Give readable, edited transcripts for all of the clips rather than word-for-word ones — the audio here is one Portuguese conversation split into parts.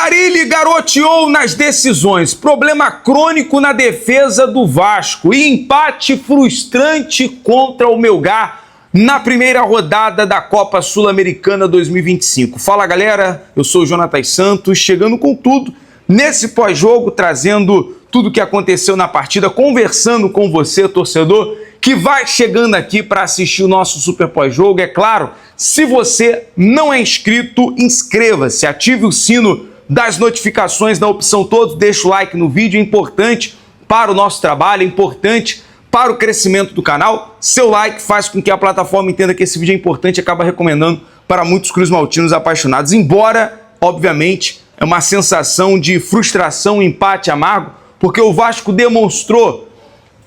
Carille garoteou nas decisões, problema crônico na defesa do Vasco e empate frustrante contra o Melgar na primeira rodada da Copa Sul-Americana 2025. Fala galera, eu sou o Jonatas Santos, chegando com tudo nesse pós-jogo, trazendo tudo o que aconteceu na partida, conversando com você, torcedor, que vai chegando aqui para assistir o nosso super pós-jogo. É claro, se você não é inscrito, inscreva-se, ative o sino das notificações na opção todos, deixa o like no vídeo, é importante para o nosso trabalho, é importante para o crescimento do canal. Seu like faz com que a plataforma entenda que esse vídeo é importante e acaba recomendando para muitos cruzmaltinos apaixonados. Embora, obviamente, é uma sensação de frustração, empate amargo, porque o Vasco demonstrou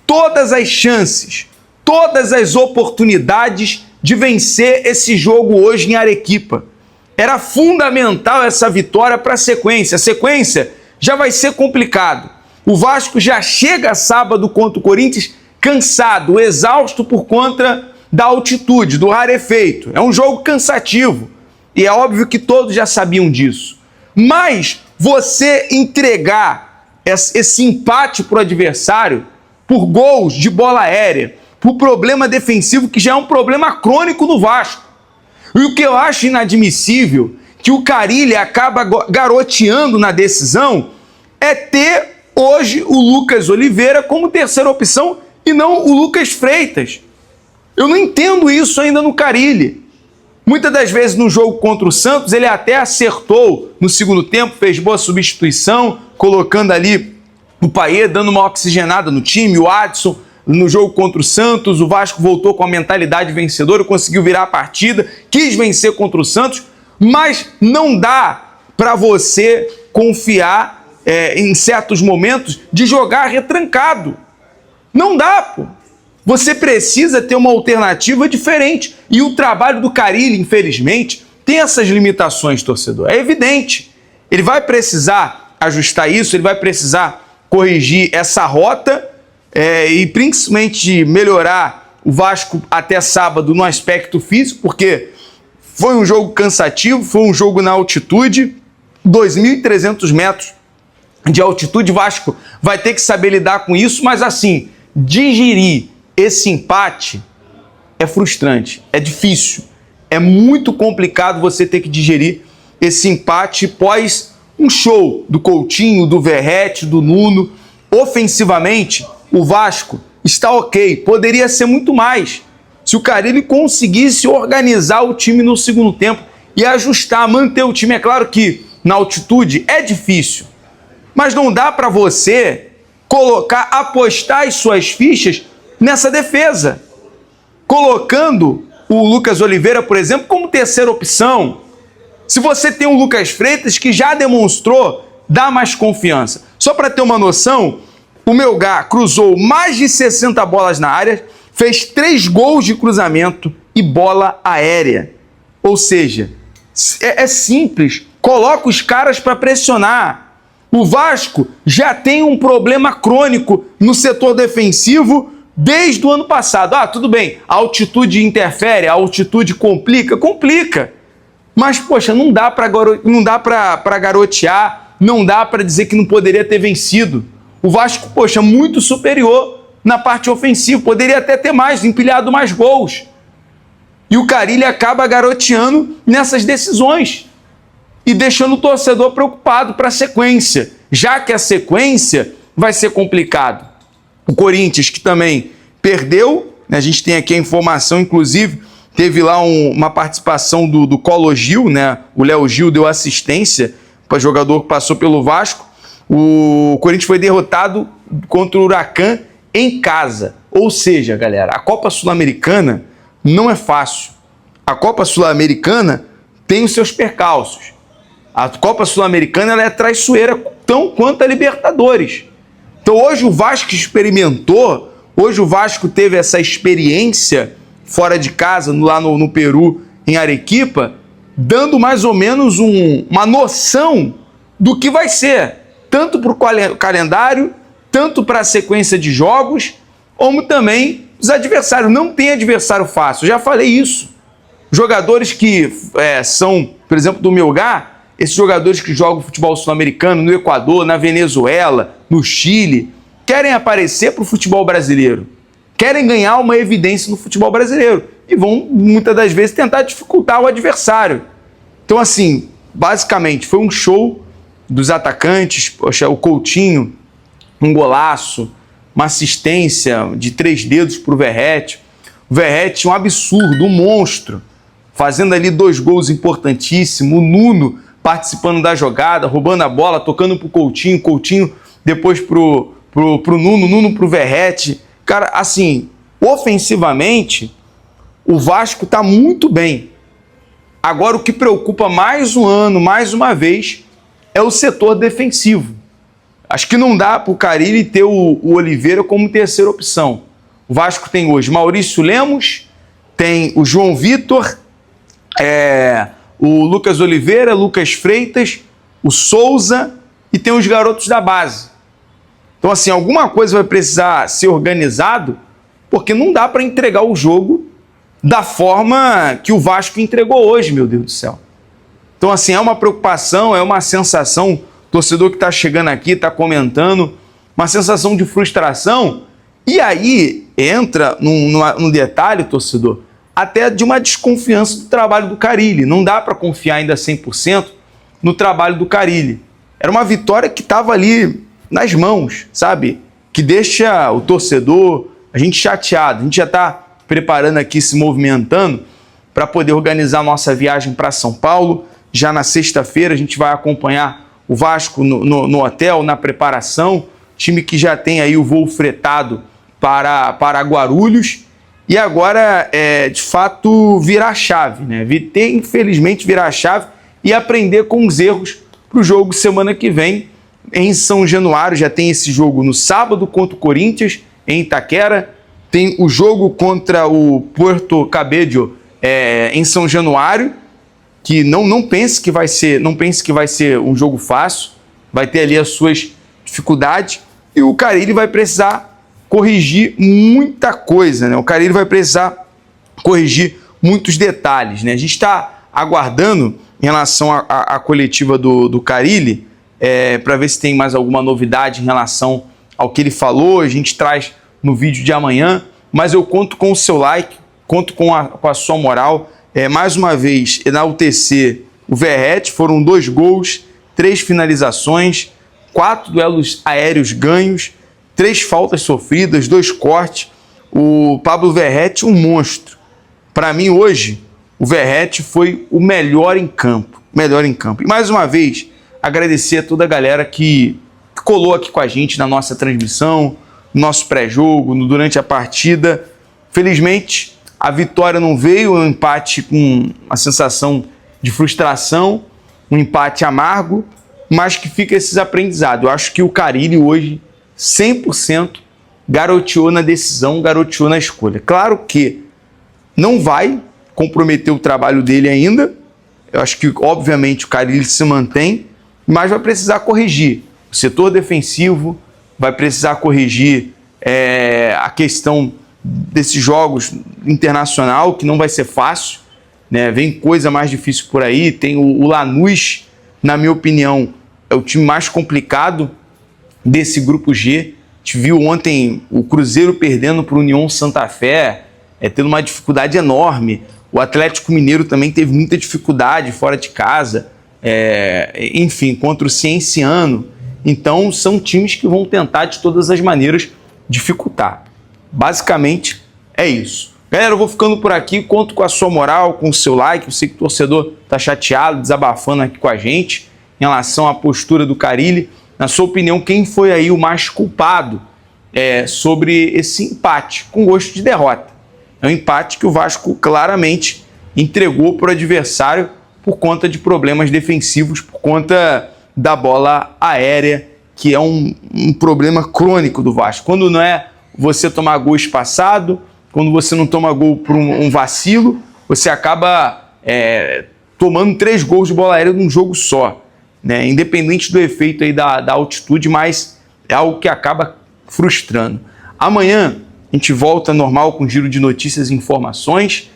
todas as chances, todas as oportunidades de vencer esse jogo hoje em Arequipa. Era fundamental essa vitória para a sequência. A sequência já vai ser complicado. O Vasco já chega sábado contra o Corinthians cansado, exausto por conta da altitude, do rarefeito. É um jogo cansativo e é óbvio que todos já sabiam disso. Mas você entregar esse empate para o adversário por gols de bola aérea, por problema defensivo que já é um problema crônico no Vasco. E o que eu acho inadmissível, que o Carille acaba garoteando na decisão, é ter hoje o Lucas Oliveira como terceira opção e não o Lucas Freitas. Eu não entendo isso ainda no Carille. Muitas das vezes no jogo contra o Santos ele até acertou no segundo tempo, fez boa substituição, colocando ali o Payet, dando uma oxigenada no time, o Adson. No jogo contra o Santos, o Vasco voltou com a mentalidade vencedora, conseguiu virar a partida, quis vencer contra o Santos, mas não dá para você confiar em certos momentos de jogar retrancado. Não dá, pô. Você precisa ter uma alternativa diferente. E o trabalho do Carille, infelizmente, tem essas limitações, torcedor. É evidente. Ele vai precisar ajustar isso, ele vai precisar corrigir essa rota, e principalmente melhorar o Vasco até sábado no aspecto físico, porque foi um jogo cansativo, foi um jogo na altitude, 2.300 metros de altitude. O Vasco vai ter que saber lidar com isso, mas assim, digerir esse empate é frustrante, é difícil, é muito complicado você ter que digerir esse empate pós um show do Coutinho, do Verratti, do Nuno. Ofensivamente, o Vasco está ok, poderia ser muito mais se o Carille conseguisse organizar o time no segundo tempo e ajustar, manter o time. É claro que na altitude é difícil, mas não dá para você apostar as suas fichas nessa defesa, colocando o Lucas Oliveira, por exemplo, como terceira opção. Se você tem o Lucas Freitas, que já demonstrou, dá mais confiança. Só para ter uma noção, o Melgar cruzou mais de 60 bolas na área, fez 3 gols de cruzamento e bola aérea. Ou seja, é simples, coloca os caras para pressionar. O Vasco já tem um problema crônico no setor defensivo desde o ano passado. Ah, tudo bem, a altitude interfere, a altitude complica, mas, poxa, não dá para garotear, não dá para dizer que não poderia ter vencido. O Vasco, poxa, muito superior na parte ofensiva, poderia até ter empilhado mais gols. E o Carille acaba garoteando nessas decisões e deixando o torcedor preocupado para a sequência, já que a sequência vai ser complicado. O Corinthians, que também perdeu, né? A gente tem aqui a informação, inclusive, teve lá uma participação do Colo Gil, né? O Léo Gil deu assistência para jogador que passou pelo Vasco. O Corinthians foi derrotado contra o Huracan em casa. Ou seja, galera, a Copa Sul-Americana não é fácil. A Copa Sul-Americana tem os seus percalços. A Copa Sul-Americana ela é traiçoeira tão quanto a Libertadores. Então hoje o Vasco experimentou, hoje o Vasco teve essa experiência fora de casa, lá no Peru, em Arequipa, dando mais ou menos uma noção do que vai ser. Tanto para o calendário, tanto para a sequência de jogos, como também os adversários. Não tem adversário fácil, eu já falei isso. Jogadores que são, por exemplo, do Melgar, esses jogadores que jogam futebol sul-americano no Equador, na Venezuela, no Chile, querem aparecer para o futebol brasileiro, querem ganhar uma evidência no futebol brasileiro e vão, muitas das vezes, tentar dificultar o adversário. Então, assim, basicamente, foi um show dos atacantes. Poxa, o Coutinho, um golaço, uma assistência de 3 dedos para o Verratti. O Verratti, um absurdo, um monstro, fazendo ali 2 gols importantíssimos. O Nuno participando da jogada, roubando a bola, tocando para o Coutinho, Coutinho depois pro Nuno, Nuno pro Verratti. Cara, assim, ofensivamente, o Vasco está muito bem. Agora, o que preocupa mais um ano, mais uma vez, é o setor defensivo. Acho que não dá para o Carille ter o Oliveira como terceira opção. O Vasco tem hoje Maurício Lemos, tem o João Vitor, o Lucas Oliveira, Lucas Freitas, o Souza e tem os garotos da base. Então, assim, alguma coisa vai precisar ser organizado, porque não dá para entregar o jogo da forma que o Vasco entregou hoje, meu Deus do céu. Então, assim, é uma preocupação, é uma sensação, torcedor que está chegando aqui, está comentando, uma sensação de frustração. E aí entra num detalhe, torcedor, até de uma desconfiança do trabalho do Carille. Não dá para confiar ainda 100% no trabalho do Carille. Era uma vitória que estava ali nas mãos, sabe? Que deixa o torcedor, a gente chateado. A gente já está preparando aqui, se movimentando para poder organizar a nossa viagem para São Paulo. Já na sexta-feira a gente vai acompanhar o Vasco no hotel, na preparação. Time que já tem aí o voo fretado para Guarulhos. E agora, de fato, virar a chave, né? Infelizmente, virar a chave e aprender com os erros para o jogo semana que vem em São Januário. Já tem esse jogo no sábado contra o Corinthians, em Itaquera. Tem o jogo contra o Puerto Cabello em São Januário, que não pense que vai ser um jogo fácil, vai ter ali as suas dificuldades, e o Carille vai precisar corrigir muita coisa, né? O Carille vai precisar corrigir muitos detalhes, né? A gente está aguardando em relação à coletiva do Carille, para ver se tem mais alguma novidade em relação ao que ele falou. A gente traz no vídeo de amanhã, mas eu conto com o seu like, conto com a sua moral. Mais uma vez, enaltecer o Verratti. Foram 2 gols, 3 finalizações, 4 duelos aéreos ganhos, 3 faltas sofridas, 2 cortes. O Pablo Verratti, um monstro. Para mim, hoje, o Verratti foi o melhor em campo. Melhor em campo. E mais uma vez, agradecer a toda a galera que colou aqui com a gente na nossa transmissão, no nosso pré-jogo, durante a partida. Felizmente, a vitória não veio, um empate com uma sensação de frustração, um empate amargo, mas que fica esses aprendizados. Eu acho que o Carille hoje, 100%, garoteou na decisão, garoteou na escolha. Claro que não vai comprometer o trabalho dele ainda. Eu acho que, obviamente, o Carille se mantém, mas vai precisar corrigir o setor defensivo, vai precisar corrigir a questão desses jogos internacional, que não vai ser fácil, né? Vem coisa mais difícil por aí. Tem o Lanús, na minha opinião, é o time mais complicado desse grupo G. A gente viu ontem o Cruzeiro perdendo para o União Santa Fé, tendo uma dificuldade enorme. O Atlético Mineiro também teve muita dificuldade fora de casa, enfim, contra o Cienciano. Então, são times que vão tentar de todas as maneiras dificultar. Basicamente, é isso. Galera, eu vou ficando por aqui, conto com a sua moral, com o seu like. Eu sei que o torcedor está chateado, desabafando aqui com a gente em relação à postura do Carille. Na sua opinião, quem foi aí o mais culpado sobre esse empate, com gosto de derrota? É um empate que o Vasco claramente entregou para o adversário por conta de problemas defensivos, por conta da bola aérea, que é um problema crônico do Vasco. Quando não é você tomar gol espaçado, quando você não toma gol por um vacilo, você acaba tomando 3 gols de bola aérea num jogo só, né? Independente do efeito aí da altitude, mas é algo que acaba frustrando. Amanhã a gente volta normal com giro de notícias e informações,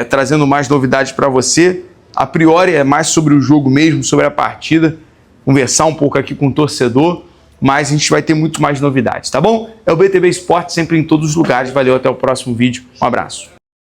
trazendo mais novidades para você. A priori é mais sobre o jogo mesmo, sobre a partida, conversar um pouco aqui com o torcedor, mas a gente vai ter muito mais novidades, tá bom? É o BTV Esporte sempre em todos os lugares. Valeu, até o próximo vídeo. Um abraço.